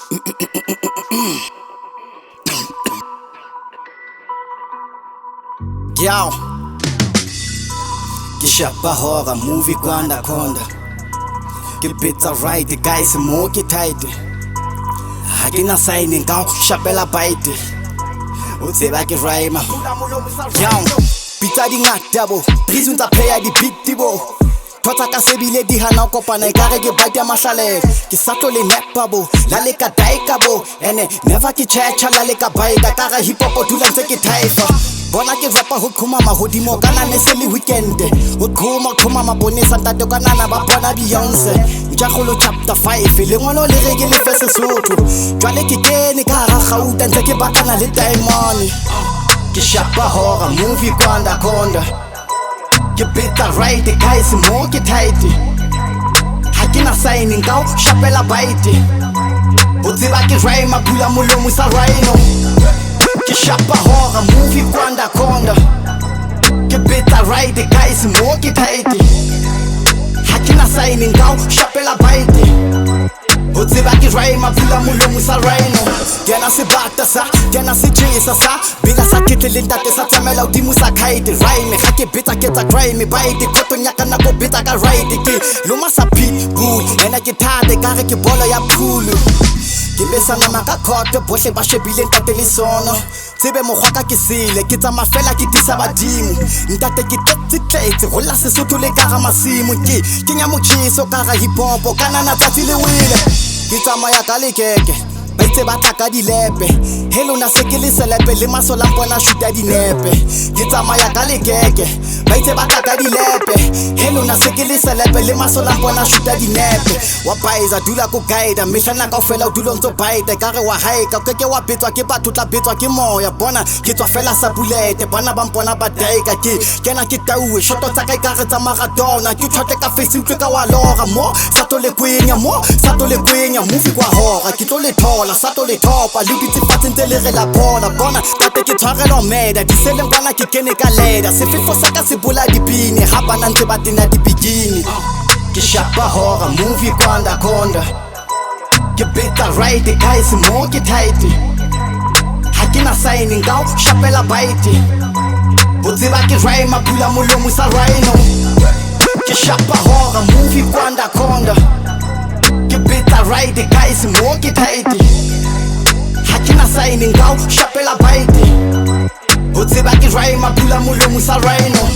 Yo, ke shapa horror movie kwa Anaconda. Ke pizza right guys mo ke tight. Ha ke na signing ka shapela bite. O tseba ke rhyme. Yo, pizza di ngata bo, Dreezy ntsa pheya di beat bo. Thotsa ka sebile di hana kopana ekare ke bite mahlale. Ke satlo le nepa bo, la le ka daika bo. Ene never ke checha la le ka baita ka hip hop dula ntse ke taifa. Bona ke rapa ho qhoma mahodimo kana ne se le weekend ho qhoma mabonesa ntate kana na ba bona Beyonce Ntja E Kgolo chapter 5 le ngolo le reke le fese sotho jwale ke kene ka ga gauta ntse ke batana le diamond ke shapa horror movie kwa Anaconda ke pizza right guys mo ke tight ha ke na signing ka shapela bite o tseba ke rhyme pula molomo sa rhino ke shapa horror movie kwa Anaconda ke pizza right guys mo ke tight ha ke na signing ka shapela bite o tseba ke rhyme pula molomo sa rhino kena se bata sa kena se chesa sa bila sa ketle ntate sa tsamela udimo sa kite rhyme ga ke betsa ke tsa crime bite kotonya kana go betsa ka right ke loma sa pitbull ena ke thade ka re ke bolo ya pool ke besana maka khoto bohle ba shebile ntate le sono tsebe mogwaka ke sele ke tsa mafela ke tisa badimo ntate ke tletse go la Sesotho le ka ga masimo ke nya mochiso ka ga hip hop kana na tsatsi le wile ke tsamaya ka lekeke ba itse ba tlaka dilepe hello na se ke le selepe le masola mpona shoota dinepe ke tsamaya ka lekeke ba itse ba tlaka dilepe hello na se ke le selepe le masola mpona shoota dinepe wa baiza dula ko guide mehlana ka ofela o dula ntso bite ka re wa haika ke wa betswa ke batho tla betswa ke moya bona ke tswa fela sa bulete bana ba mpona ba daika ke kena ke tauwe shoto tsa ka re tsa Maradona ke thote ka face utlwe ka wa lora mo sato le kwenya movie kwa hora ke tlo le thola sato le thopa le ditse patsentse le re la bona bona tate ke tshwarelo meda di seleng bana ke kene ka leda sefefo sa ka se bola dipine ha bana ntse ba tena di bikini ke shapa horror movie kwa Anaconda ke pizza right guys mo ke tight ha ke na signing ka shapela bite o tseba ke rhyme pula molomo sa rhino ke shapa horror movie kwa Anaconda ke pizza right guys mo ke tight ha ke na signing ka shapela bite o tseba ke rhyme pula molomo sa rhino